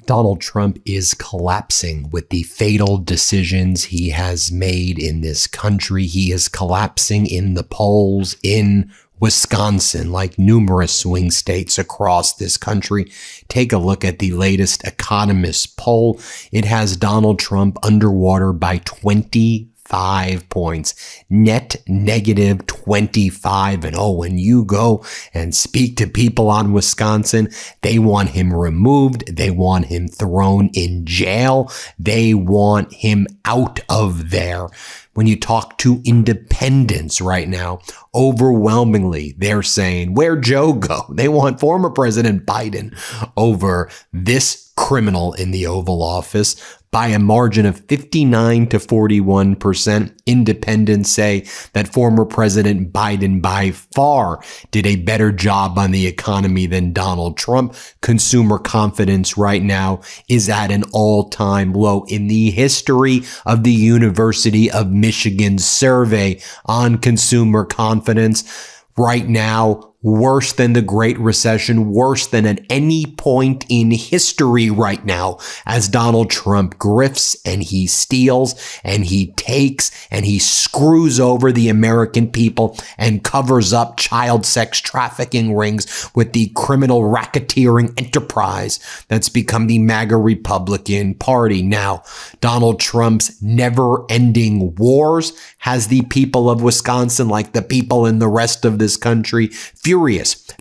Donald Trump is collapsing with the fatal decisions he has made in this country. He is collapsing in the polls in Wisconsin, like numerous swing states across this country. Take a look at the latest Economist poll. It has Donald Trump underwater by 25 points, net negative 25. And when you go and speak to people on Wisconsin, they want him removed. They want him thrown in jail. They want him out of there. When you talk to independents right now, overwhelmingly, they're saying, where'd Joe go? They want former President Biden over this criminal in the Oval Office by a margin of 59 to 41%. Independents say that former President Biden by far did a better job on the economy than Donald Trump. Consumer confidence right now is at an all-time low. In the history of the University of Michigan survey on consumer confidence, right now, worse than the Great Recession, worse than at any point in history right now, as Donald Trump grifts and he steals and he takes and he screws over the American people and covers up child sex trafficking rings with the criminal racketeering enterprise that's become the MAGA Republican Party. Now, Donald Trump's never-ending wars has the people of Wisconsin, like the people in the rest of this country, furious.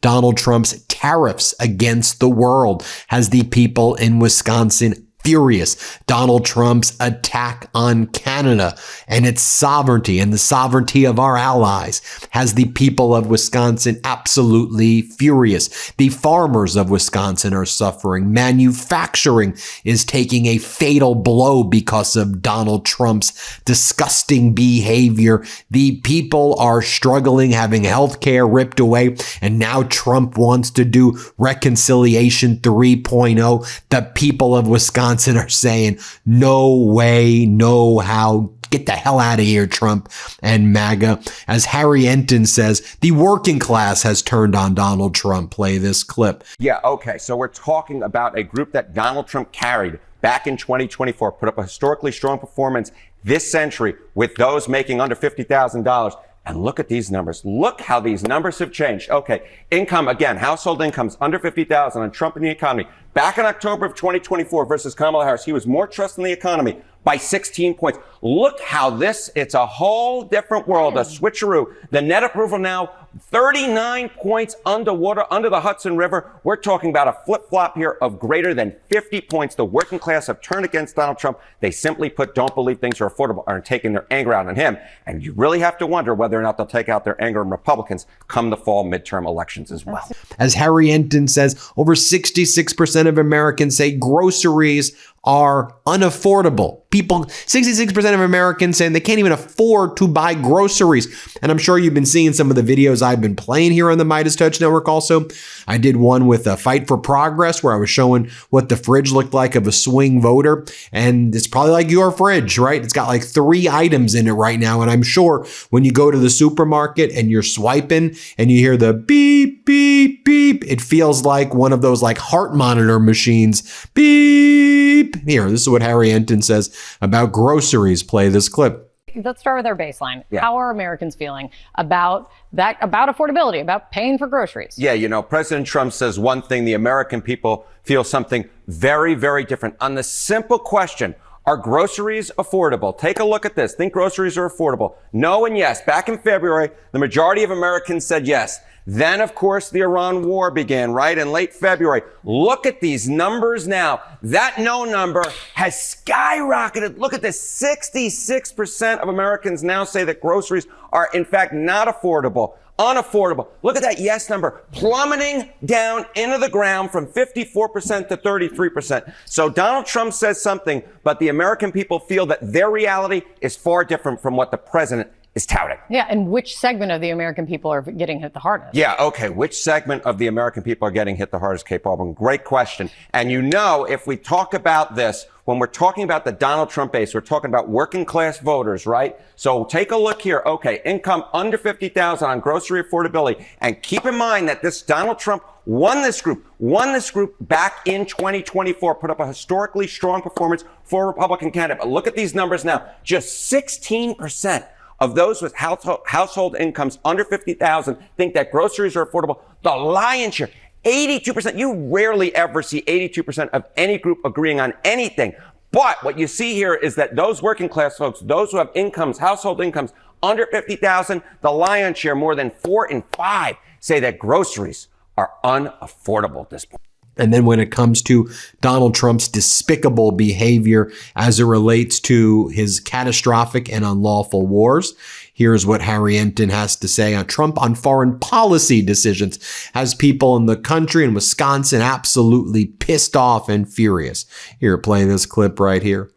Donald Trump's tariffs against the world has the people in Wisconsin furious. Donald Trump's attack on Canada and its sovereignty and the sovereignty of our allies has the people of Wisconsin absolutely furious. The farmers of Wisconsin are suffering. Manufacturing is taking a fatal blow because of Donald Trump's disgusting behavior. The people are struggling, having health care ripped away, and now Trump wants to do reconciliation 3.0. The people of Wisconsin are saying, no way, no how. Get the hell out of here, Trump and MAGA. As Harry Enton says, the working class has turned on Donald Trump. Play this clip. Yeah, okay. So we're talking about a group that Donald Trump carried back in 2024, put up a historically strong performance this century with those making under $50,000. And look at these numbers. Look how these numbers have changed. Okay, income, again, household incomes under $50,000 on Trump and the economy. Back in October of 2024 versus Kamala Harris, he was more trust in the economy by 16 points. Look how it's a whole different world, a switcheroo. The net approval now, 39 points underwater, under the Hudson River. We're talking about a flip-flop here of greater than 50 points. The working class have turned against Donald Trump. They simply put, don't believe things are affordable, are taking their anger out on him. And you really have to wonder whether or not they'll take out their anger on Republicans come the fall midterm elections as well. As Harry Enton says, over 66% of Americans say groceries are unaffordable. 66% of Americans saying they can't even afford to buy groceries. And I'm sure you've been seeing some of the videos I've been playing here on the MeidasTouch Network also. I did one with a Fight for Progress where I was showing what the fridge looked like of a swing voter. And it's probably like your fridge, right? It's got like 3 items in it right now. And I'm sure when you go to the supermarket and you're swiping and you hear the beep, beep, beep, it feels like one of those like heart monitor machines. Beep. Here, this is what Harry Enton says about groceries. Play this clip. Let's start with our baseline. Yeah. How are Americans feeling about that, about affordability, about paying for groceries? Yeah, you know, President Trump says one thing, the American people feel something very, very different. On the simple question, are groceries affordable? Take a look at this. Think groceries are affordable? No and yes. Back in February, the majority of Americans said yes. Then, of course, the Iran war began, right, in late February. Look at these numbers now. That no number has skyrocketed. Look at this. 66% of Americans now say that groceries are, in fact, not affordable. Unaffordable. Look at that yes number plummeting down into the ground from 54% to 33%. So Donald Trump says something, but the American people feel that their reality is far different from what the president is touting. Yeah, and which segment of the American people are getting hit the hardest? Yeah, okay, which segment of the American people are getting hit the hardest, Kate Baldwin? Great question. And you know, if we talk about this, when we're talking about the Donald Trump base, we're talking about working class voters, right? So take a look here. Okay, income under $50,000 on grocery affordability. And keep in mind that this Donald Trump won this group back in 2024, put up a historically strong performance for a Republican candidate. But look at these numbers now. Just 16% of those with household incomes under 50,000 think that groceries are affordable. The lion's share, 82%. You rarely ever see 82% of any group agreeing on anything. But what you see here is that those working class folks, those who have incomes, household incomes under 50,000, the lion's share, more than 4 in 5, say that groceries are unaffordable at this point. And then when it comes to Donald Trump's despicable behavior as it relates to his catastrophic and unlawful wars, here's what Harry Enton has to say on Trump on foreign policy decisions. Has people in the country in Wisconsin absolutely pissed off and furious. Here, play this clip right here.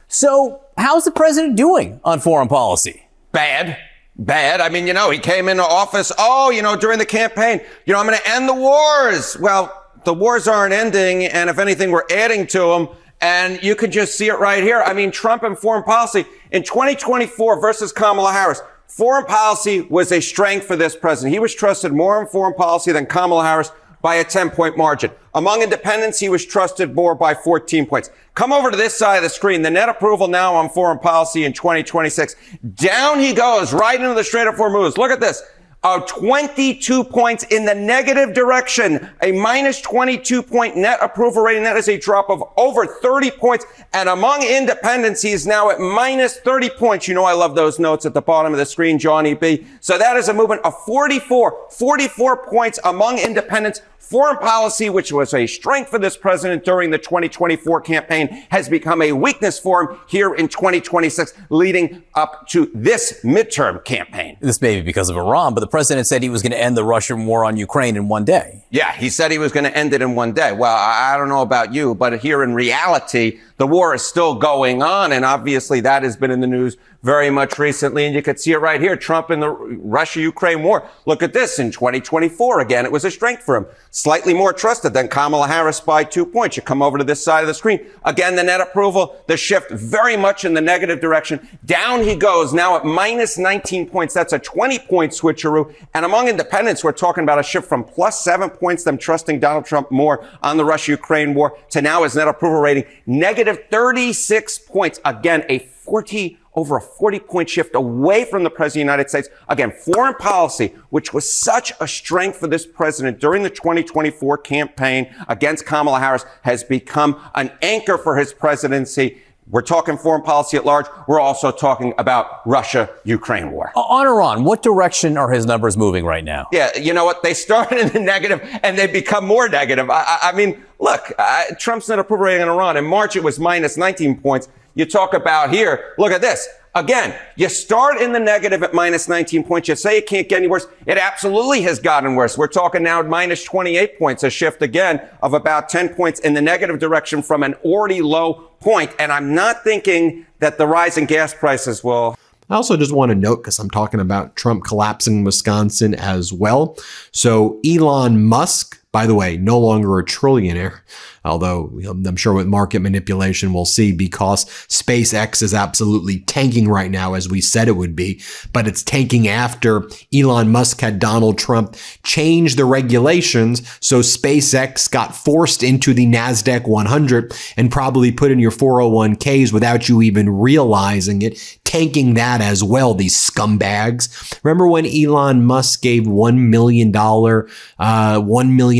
So how's the president doing on foreign policy? Bad. I mean, he came into office, during the campaign, I'm going to end the wars. Well, the wars aren't ending, and if anything, we're adding to them. And you can just see it right here. I mean, Trump and foreign policy in 2024 versus Kamala Harris. Foreign policy was a strength for this president. He was trusted more in foreign policy than Kamala Harris by a 10-point margin. Among independents, he was trusted more by 14 points. Come over to this side of the screen. The net approval now on foreign policy in 2026. Down he goes, right into the straight up four moves. Look at this. 22 points in the negative direction, a minus 22-point net approval rating. That is a drop of over 30 points. And among independents, he's now at minus 30 points. I love those notes at the bottom of the screen, Johnny B. So that is a movement of 44 points among independents. Foreign policy, which was a strength for this president during the 2024 campaign, has become a weakness for him here in 2026, leading up to this midterm campaign. This may be because of Iran, but the president said he was going to end the Russian war on Ukraine in one day. Yeah, he said he was going to end it in one day. Well, I don't know about you, but here in reality, the war is still going on. And obviously that has been in the news very much recently. And you could see it right here. Trump in the Russia-Ukraine war. Look at this. In 2024, again, it was a strength for him. Slightly more trusted than Kamala Harris by 2 points. You come over to this side of the screen. Again, the net approval, the shift very much in the negative direction. Down he goes now at minus 19 points. That's a 20-point switcheroo. And among independents, we're talking about a shift from plus 7 points, them trusting Donald Trump more on the Russia-Ukraine war, to now his net approval rating negative 36 points. Again, over a 40-point shift away from the president of the United States. Again, foreign policy, which was such a strength for this president during the 2024 campaign against Kamala Harris, has become an anchor for his presidency. We're talking foreign policy at large. We're also talking about Russia-Ukraine war. On Iran, what direction are his numbers moving right now? Yeah, you know what? They started in the negative and they become more negative. I mean, look, Trump's net approval rating in Iran. In March, it was minus 19 points. You talk about here, look at this. Again, you start in the negative at minus 19 points. You say it can't get any worse. It absolutely has gotten worse. We're talking now at minus 28 points, a shift again of about 10 points in the negative direction from an already low point. And I'm not thinking that the rise in gas prices will... I also just want to note, because I'm talking about Trump collapsing Wisconsin as well. So Elon Musk, by the way, no longer a trillionaire, although I'm sure with market manipulation we'll see, because SpaceX is absolutely tanking right now, as we said it would be. But it's tanking after Elon Musk had Donald Trump change the regulations, so SpaceX got forced into the NASDAQ 100 and probably put in your 401ks without you even realizing it, tanking that as well, these scumbags. Remember when Elon Musk gave $1 million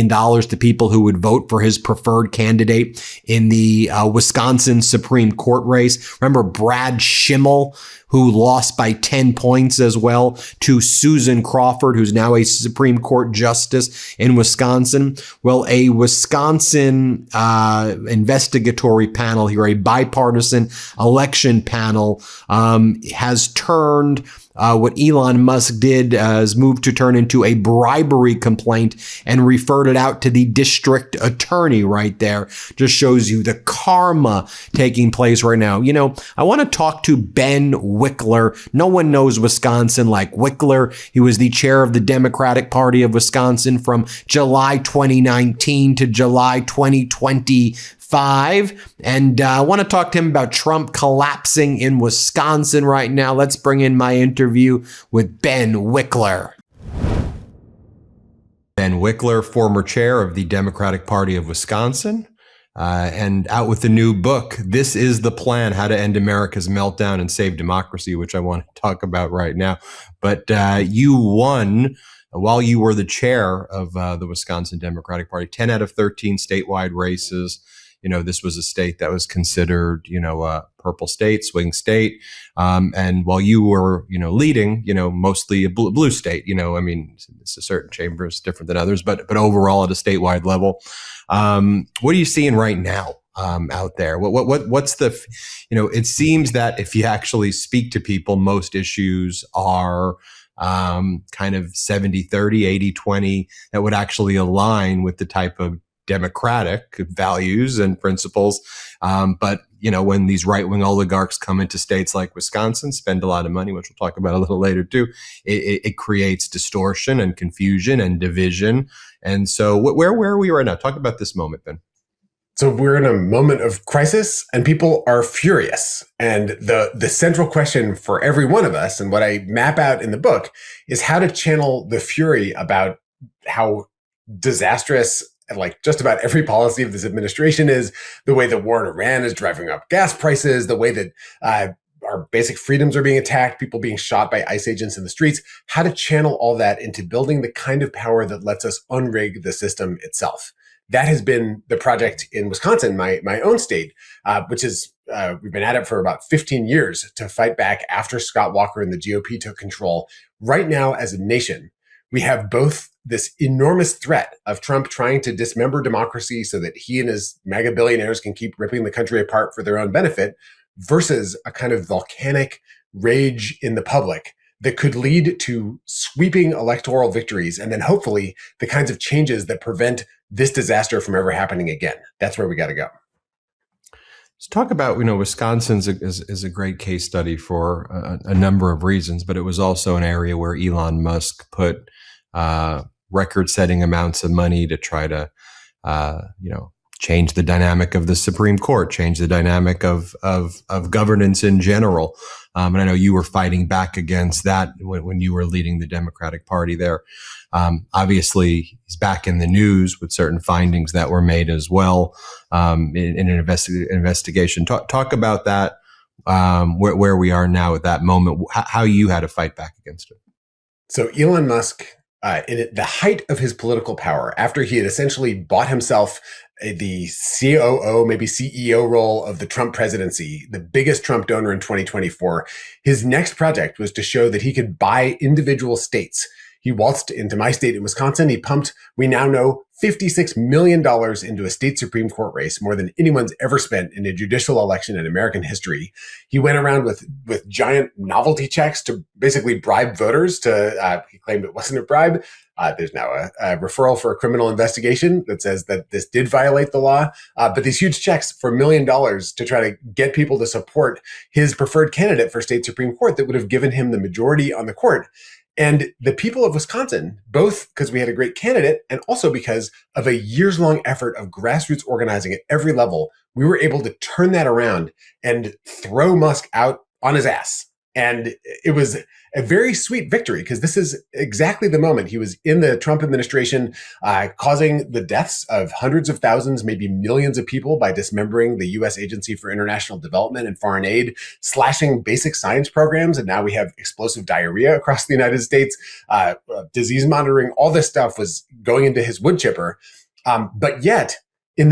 to people who would vote for his preferred candidate in the Wisconsin Supreme Court race? Remember Brad Schimmel, who lost by 10 points as well to Susan Crawford, who's now a Supreme Court justice in Wisconsin? Well, a Wisconsin investigatory panel here, a bipartisan election panel, has turned what Elon Musk did has moved to turn into a bribery complaint and referred it out to the district attorney right there. Just shows you the karma taking place right now. I want to talk to Ben Wikler. No one knows Wisconsin like Wikler. He was the chair of the Democratic Party of Wisconsin from July 2019 to July 2025. And I want to talk to him about Trump collapsing in Wisconsin right now. Let's bring in my interview with Ben Wikler. Ben Ben Wikler, former chair of the Democratic Party of Wisconsin, and out with the new book, This is the Plan, How to End America's Meltdown and Save Democracy, which I want to talk about right now. But you won, while you were the chair of the Wisconsin Democratic Party, 10 out of 13 statewide races. This was a state that was considered, a purple state, swing state. And while you were, leading, mostly a blue state, it's a certain chambers different than others, but overall at a statewide level. What are you seeing right now out there? What's the, it seems that if you actually speak to people, most issues are kind of 70-30, 80-20 that would actually align with the type of democratic values and principles. But, when these right-wing oligarchs come into states like Wisconsin, spend a lot of money, which we'll talk about a little later too, it creates distortion and confusion and division. And so where are we right now? Talk about this moment, Ben. So we're in a moment of crisis and people are furious. And the central question for every one of us, and what I map out in the book, is how to channel the fury about how disastrous like just about every policy of this administration is, the way the war in Iran is driving up gas prices, the way that our basic freedoms are being attacked, people being shot by ICE agents in the streets, how to channel all that into building the kind of power that lets us unrig the system itself. That has been the project in Wisconsin, my own state, which is, we've been at it for about 15 years to fight back after Scott Walker and the GOP took control. Right now, as a nation, we have both this enormous threat of Trump trying to dismember democracy so that he and his mega billionaires can keep ripping the country apart for their own benefit, versus a kind of volcanic rage in the public that could lead to sweeping electoral victories and then hopefully the kinds of changes that prevent this disaster from ever happening again. That's where we got to go. Let's talk about, Wisconsin is a great case study for a number of reasons, but it was also an area where Elon Musk put record-setting amounts of money to try to, change the dynamic of the Supreme Court, change the dynamic of governance in general. And I know you were fighting back against that when you were leading the Democratic Party there. Obviously, he's back in the news with certain findings that were made as well in an investigation. Talk about that, where we are now at that moment, how you had to fight back against it. So Elon Musk, in the height of his political power, after he had essentially bought himself the COO, maybe CEO role of the Trump presidency, the biggest Trump donor in 2024, his next project was to show that he could buy individual states. He waltzed into my state in Wisconsin. He pumped, we now know, $56 million into a state Supreme Court race, more than anyone's ever spent in a judicial election in American history. He went around with giant novelty checks to basically bribe voters he claimed it wasn't a bribe. There's now a referral for a criminal investigation that says that this did violate the law. But these huge checks for $1 million to try to get people to support his preferred candidate for state Supreme Court that would have given him the majority on the court. And the people of Wisconsin, both because we had a great candidate and also because of a years-long effort of grassroots organizing at every level, we were able to turn that around and throw Musk out on his ass. And it was a very sweet victory because this is exactly the moment he was in the Trump administration, causing the deaths of hundreds of thousands, maybe millions of people by dismembering the U.S. Agency for International Development and Foreign Aid, slashing basic science programs. And now we have explosive diarrhea across the United States, disease monitoring. All this stuff was going into his wood chipper. But yet, in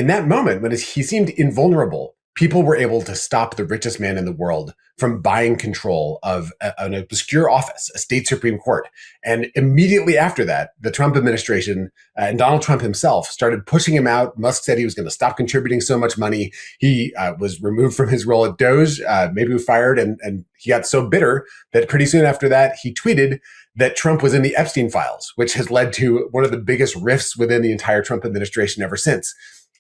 that moment, when he seemed invulnerable, people were able to stop the richest man in the world from buying control of an obscure office, a state Supreme Court. And immediately after that, the Trump administration and Donald Trump himself started pushing him out. Musk said he was going to stop contributing so much money. He was removed from his role at Doge, maybe fired, and he got so bitter that pretty soon after that, he tweeted that Trump was in the Epstein files, which has led to one of the biggest rifts within the entire Trump administration ever since.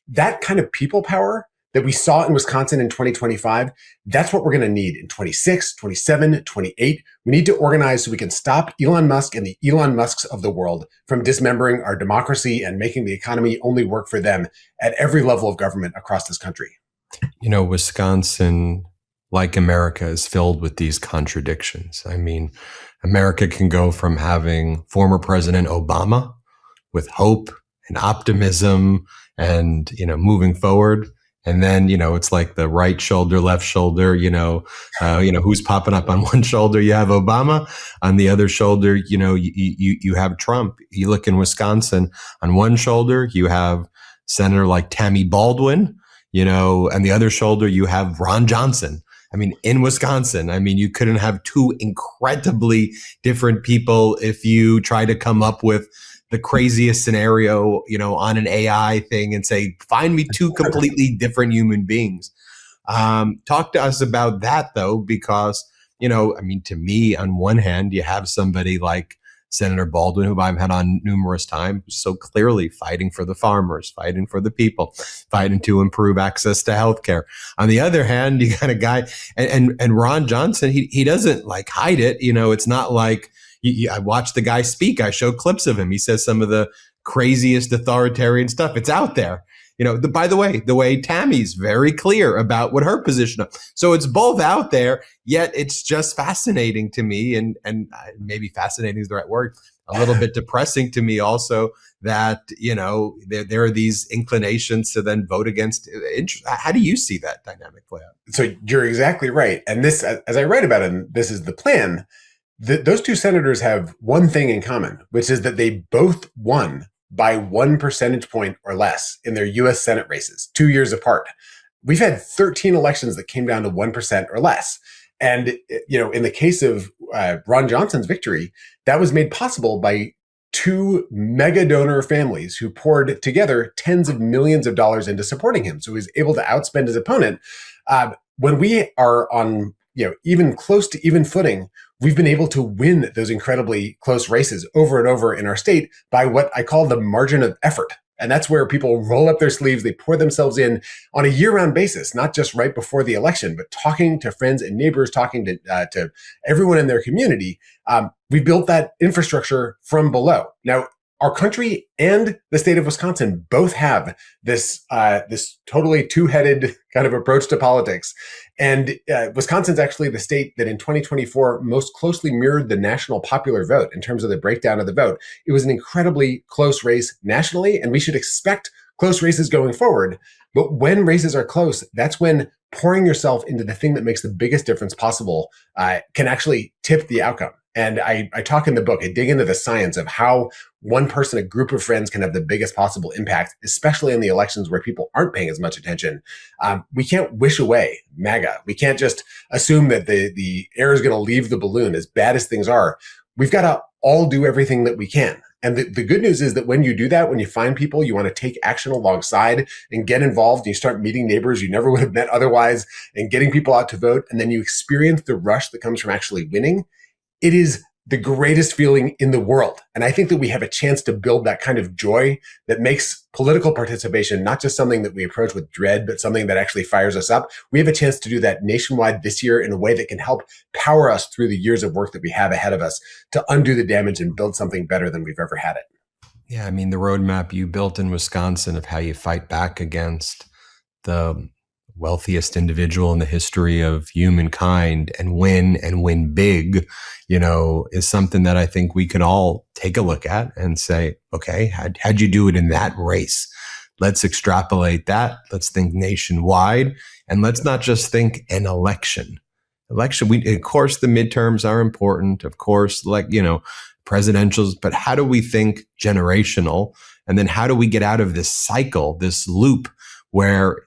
That kind of people power that we saw in Wisconsin in 2025, that's what we're going to need in 26, 27, 28. We need to organize so we can stop Elon Musk and the Elon Musks of the world from dismembering our democracy and making the economy only work for them at every level of government across this country. Wisconsin, like America, is filled with these contradictions. I mean, America can go from having former President Obama, with hope and optimism and, moving forward. And then, it's like the right shoulder, left shoulder, who's popping up on one shoulder? You have Obama. On the other shoulder, you have Trump. You look in Wisconsin, on one shoulder, you have Senator like Tammy Baldwin, and the other shoulder, you have Ron Johnson. I mean, in Wisconsin, you couldn't have two incredibly different people if you try to come up with the craziest scenario, on an AI thing and say, find me two completely different human beings. Talk to us about that, though, because, to me, on one hand, you have somebody like Senator Baldwin, who I've had on numerous times, so clearly fighting for the farmers, fighting for the people, fighting to improve access to healthcare. On the other hand, you got a guy, and Ron Johnson, he doesn't like hide it. It's not like, I watched the guy speak. I showed clips of him. He says some of the craziest authoritarian stuff. It's out there. By the way Tammy's very clear about what her position is. So it's both out there, yet it's just fascinating to me. And maybe fascinating is the right word. A little bit depressing to me also that, there are these inclinations to then vote against interest. How do you see that dynamic play out? So you're exactly right. And this, as I write about it, and this is the plan, those two senators have one thing in common, which is that they both won by 1 percentage point or less in their U.S. Senate races, 2 years apart. We've had 13 elections that came down to 1% or less. And, in the case of Ron Johnson's victory, that was made possible by two mega donor families who poured together tens of millions of dollars into supporting him. So he was able to outspend his opponent. When we are on, even close to even footing, we've been able to win those incredibly close races over and over in our state by what I call the margin of effort. And that's where people roll up their sleeves, they pour themselves in on a year-round basis, not just right before the election, but talking to friends and neighbors, talking to everyone in their community. We built that infrastructure from below. Now, our country and the state of Wisconsin both have this totally two-headed kind of approach to politics. And Wisconsin's actually the state that in 2024 most closely mirrored the national popular vote in terms of the breakdown of the vote. It was an incredibly close race nationally, and we should expect close races going forward. But when races are close, that's when pouring yourself into the thing that makes the biggest difference possible can actually tip the outcome. And I talk in the book, I dig into the science of how one person, a group of friends can have the biggest possible impact, especially in the elections where people aren't paying as much attention. We can't wish away MAGA. We can't just assume that the air is going to leave the balloon as bad as things are. We've got to all do everything that we can. And the good news is that when you do that, when you find people you want to take action alongside and get involved, and you start meeting neighbors you never would have met otherwise and getting people out to vote, and then you experience the rush that comes from actually winning, it is the greatest feeling in the world. And I think that we have a chance to build that kind of joy that makes political participation not just something that we approach with dread, but something that actually fires us up. We have a chance to do that nationwide this year in a way that can help power us through the years of work that we have ahead of us to undo the damage and build something better than we've ever had it. Yeah, the roadmap you built in Wisconsin of how you fight back against the wealthiest individual in the history of humankind and win big, is something that I think we can all take a look at and say, okay, how'd you do it in that race? Let's extrapolate that. Let's think nationwide, and let's not just think an election. Of course, the midterms are important. Of course, presidentials, but how do we think generational? And then how do we get out of this cycle, this loop where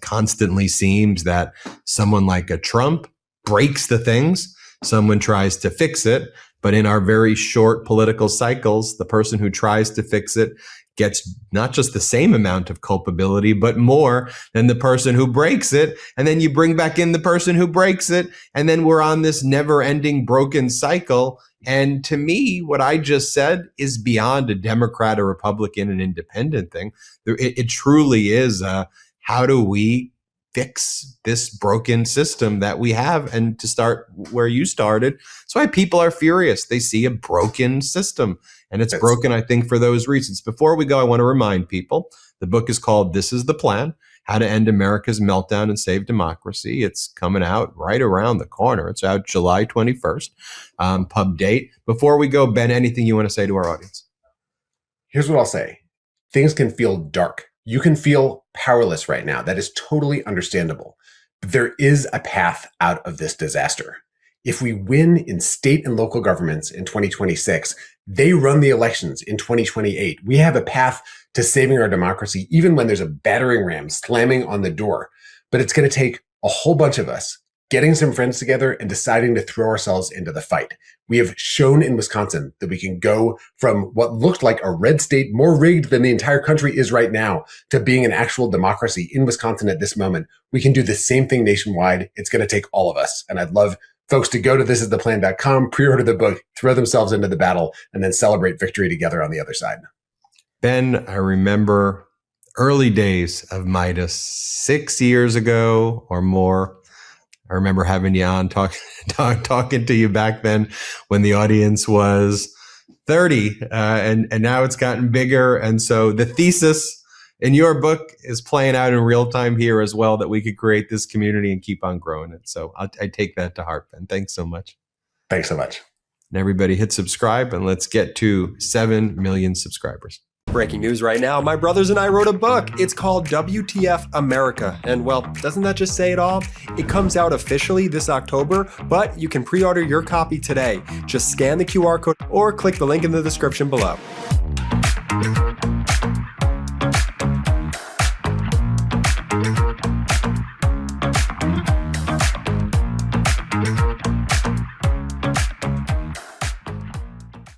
constantly seems that someone like a Trump breaks the things, someone tries to fix it, but in our very short political cycles, the person who tries to fix it gets not just the same amount of culpability, but more than the person who breaks it. And then you bring back in the person who breaks it. And then we're on this never ending broken cycle. And to me, what I just said is beyond a Democrat or Republican and independent thing. It truly is how do we fix this broken system that we have? And to start where you started, that's why people are furious. They see a broken system, and it's broken, I think, for those reasons. Before we go, I want to remind people, the book is called This is the Plan, How to End America's Meltdown and Save Democracy. It's coming out right around the corner. It's out July 21st, pub date. Before we go, Ben, anything you want to say to our audience? Here's what I'll say. Things can feel dark. You can feel powerless right now. That is totally understandable. But there is a path out of this disaster. If we win in state and local governments in 2026, they run the elections in 2028. We have a path to saving our democracy, even when there's a battering ram slamming on the door. But it's going to take a whole bunch of us getting some friends together and deciding to throw ourselves into the fight. We have shown in Wisconsin that we can go from what looked like a red state, more rigged than the entire country is right now, to being an actual democracy in Wisconsin at this moment. We can do the same thing nationwide. It's going to take all of us. And I'd love folks to go to thisistheplan.com, pre-order the book, throw themselves into the battle, and then celebrate victory together on the other side. Ben, I remember early days of Meidas 6 years ago or more. I remember having you on talking to you back then when the audience was 30, and now it's gotten bigger. And so the thesis in your book is playing out in real time here as well, that we could create this community and keep on growing it. So I take that to heart, Ben. Thanks so much. Thanks so much. And everybody hit subscribe, and let's get to 7 million subscribers. Breaking news right now, my brothers and I wrote a book. It's called WTF America. And well, doesn't that just say it all? It comes out officially this October, but you can pre-order your copy today. Just scan the QR code or click the link in the description below.